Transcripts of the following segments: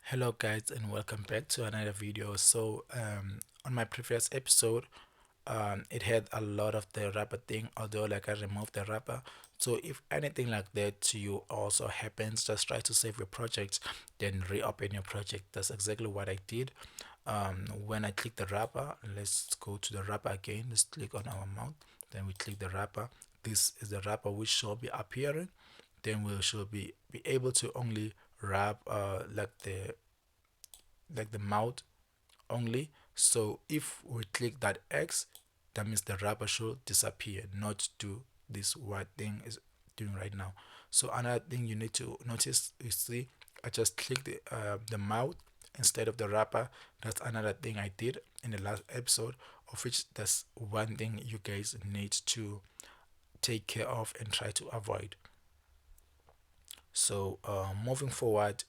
Hello guys, and welcome back to another video. On my previous episode, it had a lot of the wrapper thing, although like I removed the wrapper. So if anything like that to you also happens, just try to save your project, then reopen your project. That's exactly what I did. When I click the wrapper, let's go to the wrapper again. Let's click on our mount, then we click the wrapper. This is the wrapper which shall be appearing. Then we should be able to only wrap like the mouth only. So if we click that X, that means the wrapper should disappear, not do this what thing is doing right now. So another thing you need to notice, you see, I just clicked the mouth instead of the wrapper. That's another thing I did in the last episode, of which that's one thing you guys need to take care of and try to avoid. So moving forward,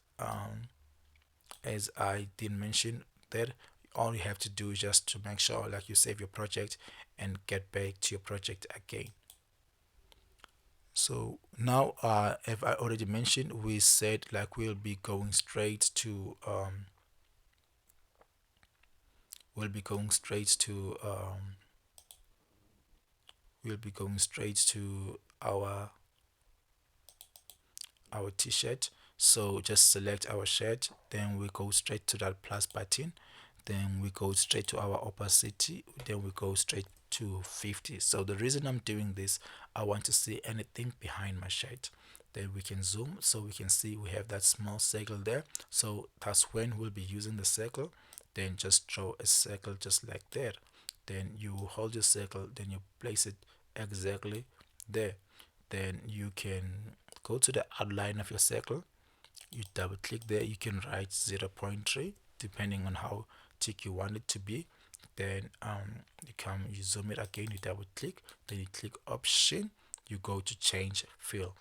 as I did mention, that all you have to do is just to make sure like you save your project and get back to your project again. So now, if I already mentioned, we said like we'll be going straight to we'll be going straight to our t-shirt. So just select our shirt, then we go straight to that plus button, then we go straight to our opacity, then we go straight to 50. So the reason I'm doing this, I want to see anything behind my shirt. Then we can zoom so we can see we have that small circle there. So that's when we'll be using the circle. Then just draw a circle just like that. Then you hold your circle, then you place it exactly there. Then you can go to the outline of your circle, you double click there, you can write 0.3 depending on how thick you want it to be. Then you zoom it again, you double click, then you click option, you go to change fill.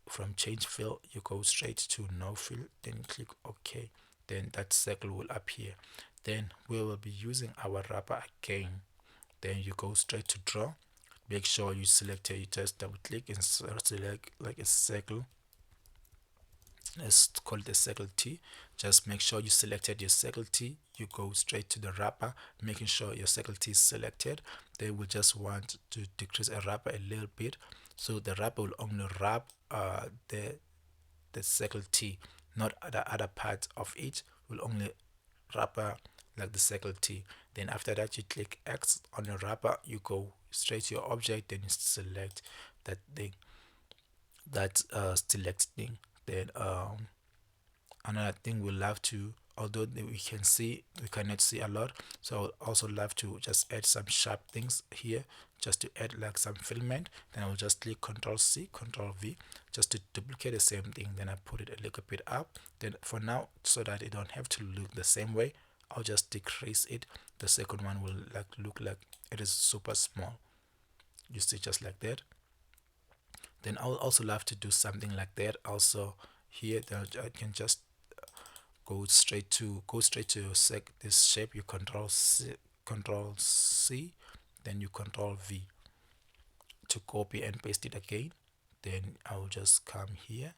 From change fill you go straight to no fill, then you click OK. Then that circle will appear. Then we will be using our wrapper again. Then you go straight to draw, make sure you select it, you just double click and select like a circle. Let's call it a circle T. Just make sure you selected your circle T, you go straight to the wrapper, making sure your circle T is selected. Then we just want to decrease a wrapper a little bit, so the wrapper will only wrap the circle T, not the other part of it will only wrapper like the circle T. Then after that you click X on your wrapper, you go straight to your object, then you select that thing, that select thing. Then another thing we'll have to, although we cannot see a lot, so I'll also love to just add some sharp things here, just to add like some filament. Then I'll just click Ctrl C, Ctrl V, just to duplicate the same thing. Then I put it a little bit up. Then for now, so that it don't have to look the same way, I'll just decrease it. The second one will like look like it is super small, you see, just like that. Then I'll also love to do something like that also here. That I can just go straight to this shape. You control C, then you control V to copy and paste it again. Then I'll just come here,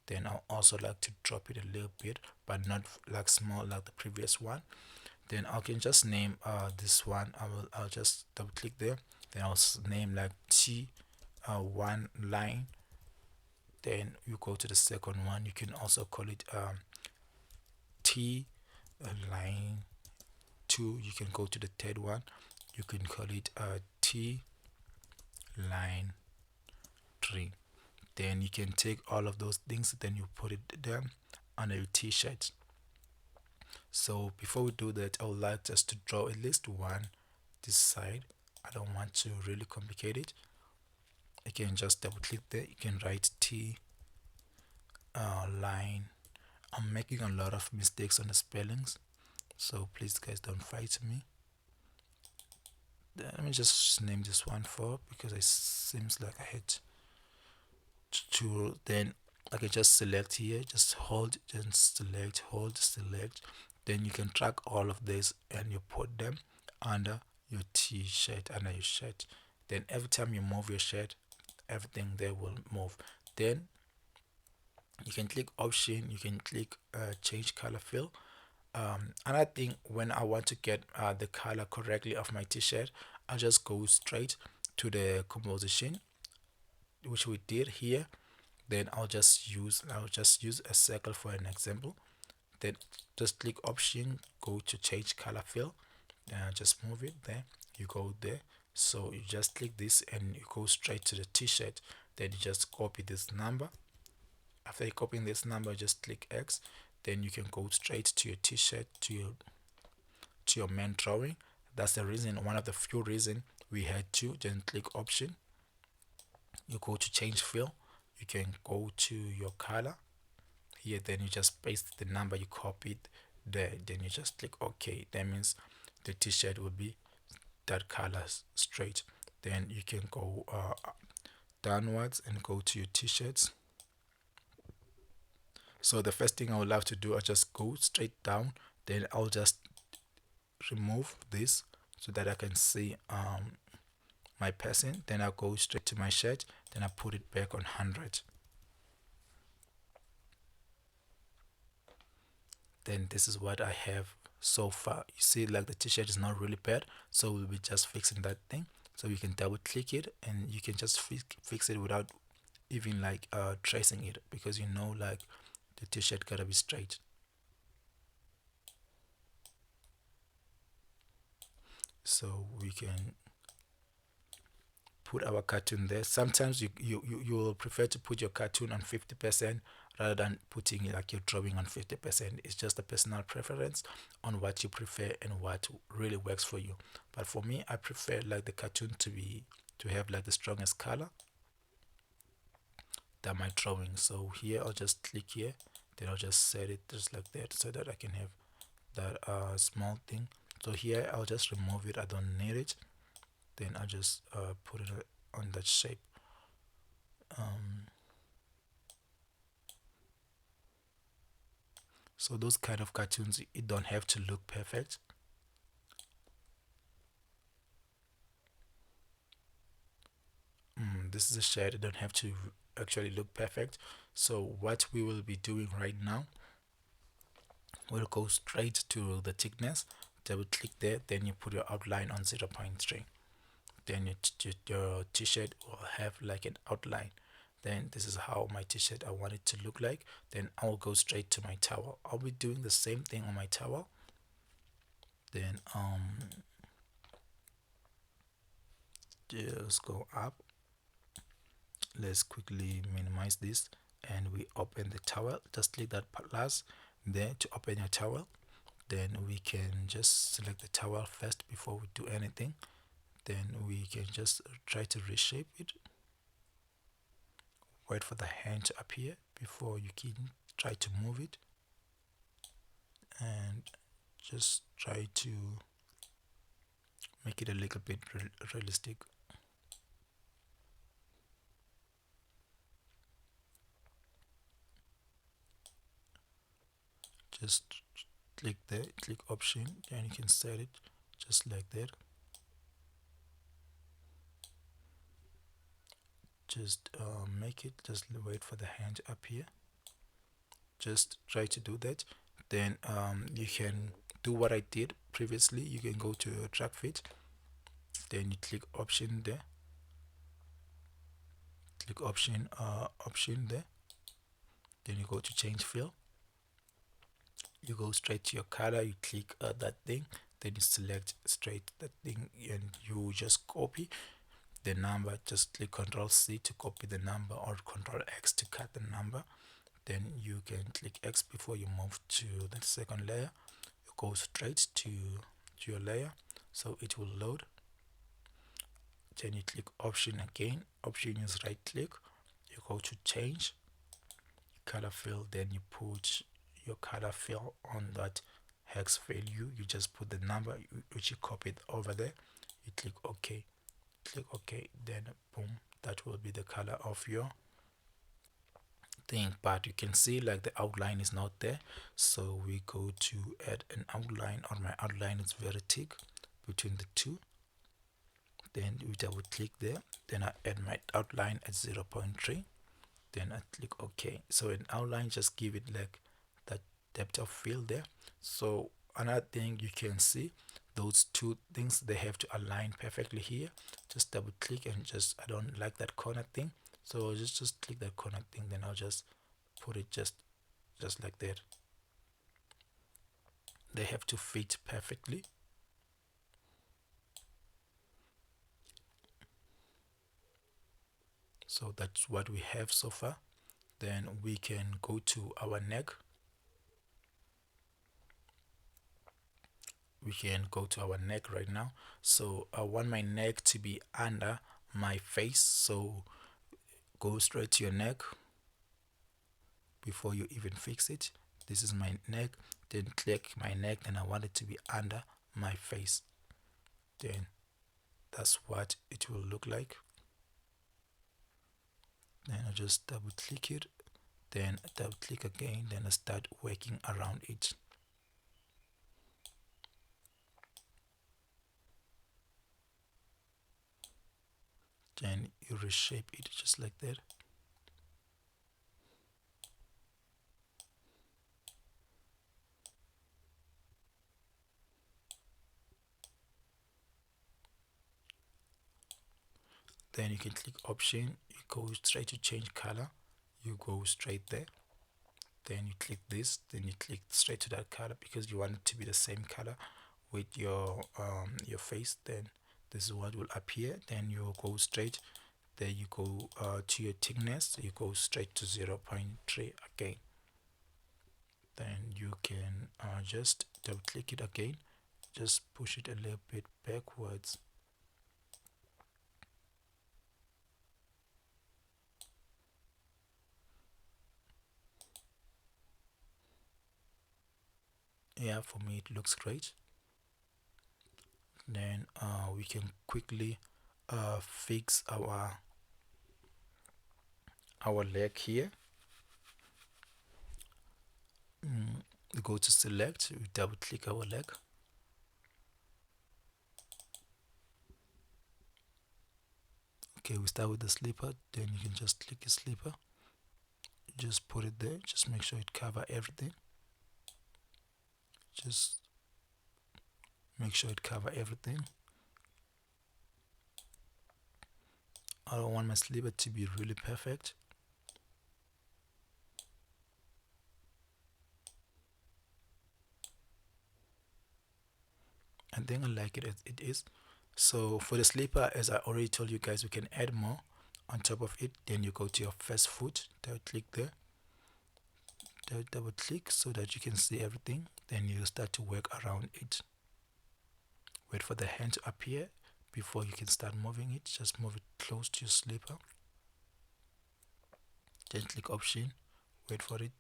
then I'll also like to drop it a little bit, but not like small like the previous one. Then I can just name this one. I'll just double click there, then I'll name like T one line. Then you go to the second one, you can also call it T line 2. You can go to the third one, you can call it T line 3. Then you can take all of those things, then you put it there on a t-shirt. So before we do that, I would like just to draw at least one this side. I don't want to really complicate it. You can just double click there, you can write T line. I'm making a lot of mistakes on the spellings, so please guys don't fight me. Let me just name this one for, because it seems like I had to. Then I can just select here, just hold, then select, hold, select. Then you can track all of this and you put them under your t-shirt, under your shirt. Then every time you move your shirt, everything there will move. Then You can click option, you can click change color fill. Another thing, when I want to get the color correctly of my t-shirt, I'll just go straight to the composition which we did here. Then I'll just use a circle for an example. Then just click option, go to change color fill, and just move it there. You go there, so you just click this and you go straight to the t-shirt. Then you just copy this number. After you copying this number, just click X. Then you can go straight to your t-shirt, to your main drawing. That's the reason, one of the few reason we had to. Then click option, you go to change fill, you can go to your color here. Then you just paste the number you copied there. Then you just click OK. That means the t-shirt will be that color straight. Then you can go downwards and go to your t-shirts. So the first thing I would love to do, I'll just go straight down. Then I'll just remove this so that I can see my person. Then I'll go straight to my shirt. Then I put it back on 100. Then this is what I have so far. You see, like, the t-shirt is not really bad, so we'll be just fixing that thing. So you can double click it and you can just fix it without even like tracing it, because you know, like, the t-shirt gotta be straight. So we can put our cartoon there. Sometimes you will prefer to put your cartoon on 50% rather than putting like your drawing on 50%. It's just a personal preference on what you prefer and what really works for you. But for me, I prefer like the cartoon to have like the strongest color than my drawing. So here I'll just click here, then I'll just set it just like that so that I can have that small thing. So here I'll just remove it, I don't need it. Then I'll just put it on that shape. So those kind of cartoons, it don't have to look perfect. This is a shirt, it don't have to actually look perfect. So what we will be doing right now, we'll go straight to the thickness, double click there, then you put your outline on 0.3. Then your t-shirt will have like an outline. Then this is how my t-shirt I want it to look like. Then I'll go straight to my towel. I'll be doing the same thing on my towel. Then just go up. Let's quickly minimize this and we open the towel. Just click that plus there to open your towel. Then we can just select the towel first before we do anything. Then we can just try to reshape it. Wait for the hand to appear before you can try to move it, and just try to make it a little bit realistic. Just click there, click option, and you can set it just like that. Just make it, just wait for the hand to appear. Just try to do that. Then you can do what I did previously. You can go to track fit, then you click option there, click option there, then you go to change fill, you go straight to your color, you click that thing, then you select straight that thing and you just copy the number. Just click Ctrl C to copy the number or Ctrl X to cut the number. Then you can click X before you move to the second layer. You go straight to your layer, so it will load. Then you click option again. Option is right click, you go to change color fill, then you put your color fill on that hex value. You just put the number which you copied over there, you click OK, click OK, then boom, that will be the color of your thing. But you can see like the outline is not there, so we go to add an outline, or my outline is very thick between the two. Then we double click there, then I add my outline at 0.3. then I click OK. So in outline, just give it like that depth of field there. So another thing you can see, those two things, they have to align perfectly here. Just double click and just, I don't like that corner thing, so I'll just click that corner thing, then I'll just put it just like that. They have to fit perfectly. So that's what we have so far. Then we can go to our neck. We can go to our neck right now. So I want my neck to be under my face, so go straight to your neck before you even fix it. This is my neck, then click my neck, and I want it to be under my face. Then that's what it will look like. Then I just double click it, then double click again, then I start working around it. Then you reshape it just like that. Then you can click option, you go straight to change color, you go straight there, then you click this, then you click straight to that color because you want it to be the same color with your face. Then this is what will appear. Then you go straight there, you go to your thickness, you go straight to 0.3 again. Then you can just double click it again, just push it a little bit backwards. Yeah, for me it looks great. Then we can quickly fix our leg here. We go to select, we double click our leg. Okay, we start with the slipper, then you can just click a slipper, just put it there, just make sure it cover everything. Just make sure it cover everything. I don't want my slipper to be really perfect. I think I like it as it is. So for the slipper, as I already told you guys, we can add more on top of it. Then you go to your first foot, double click there, double click so that you can see everything. Then you start to work around it. Wait for the hand to appear before you can start moving it. Just move it close to your slipper, then click option, wait for it,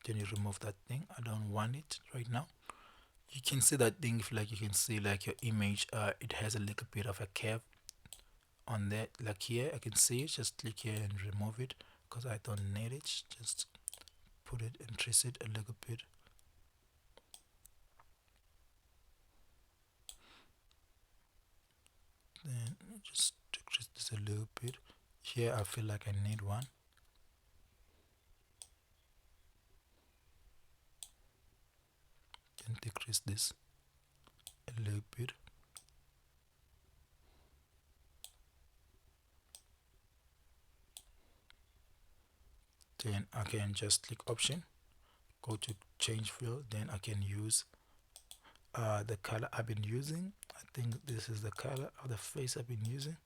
then you remove that thing. I don't want it right now. You can see that thing, if like you can see like your image, it has a little bit of a curve on that, like here I can see it. Just click here and remove it because I don't need it. Just put it and trace it a little bit. Then just decrease this a little bit. Here I feel like I need one. Then decrease this a little bit. Then I can just click option, go to change fill, then I can use the color I've been using. I think this is the color of the face I've been using.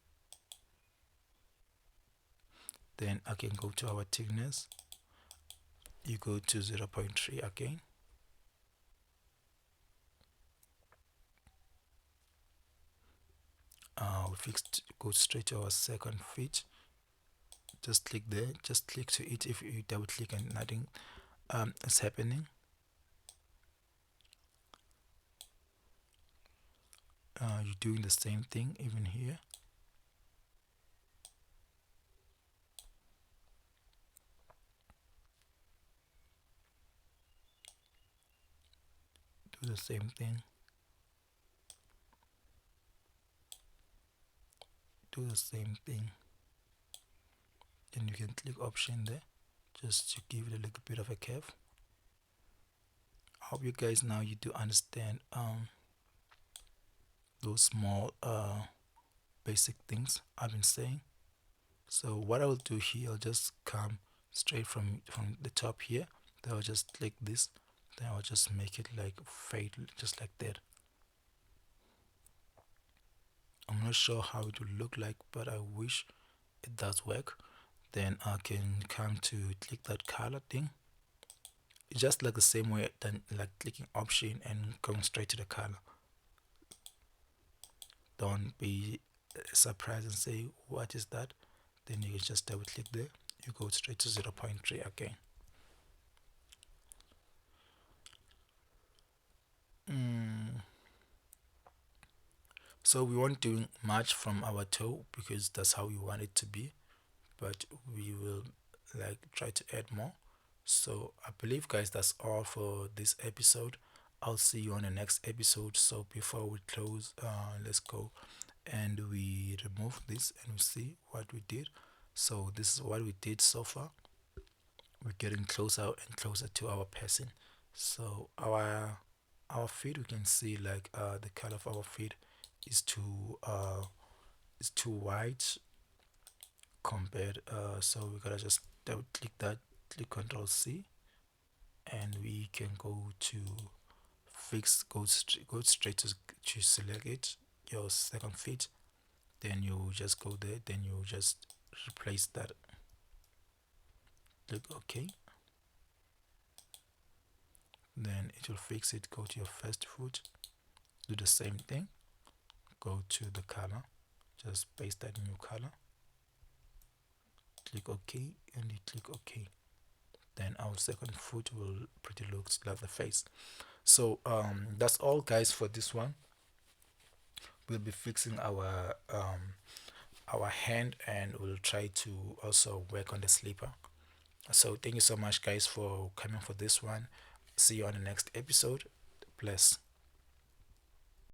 Then I can go to our thickness, you go to 0.3 again. We fixed, go straight to our second feet, just click there, just click to it. If you double click and nothing is happening, you're doing the same thing even here. Do the same thing, do the same thing. Then you can click option there, just to give it a little bit of a curve. I hope you guys now you do understand those small basic things I've been saying. So what I will do here, I'll just come straight from the top here. Then I'll just click this. Then I'll just make it like fade just like that. I'm not sure how it will look like, but I wish it does work. Then I can come to click that color thing. It's just like the same way than like clicking option and going straight to the color. Don't be surprised and say what is that. Then you can just double click there. You go straight to 0.3 again. So we won't do much from our toe because that's how we want it to be, but we will like try to add more. So I believe guys that's all for this episode. I'll see you on the next episode. So before we close, let's go and we remove this and we see what we did. So this is what we did so far. We're getting closer and closer to our person. So our feet, we can see like the color of our feet is too white compared. So we gotta just double click that, click Control C, and we can go to fix. Go straight to select it, your second feet. Then you just go there. Then you just replace that. Click OK. Then it will fix it. Go to your first foot. Do the same thing. Go to the color. Just paste that new color. Click OK and you click OK. Then our second foot will pretty look like the face. So that's all guys for this one. We'll be fixing our hand and we'll try to also work on the sleeper. So thank you so much guys for coming for this one. See you on the next episode. Bless.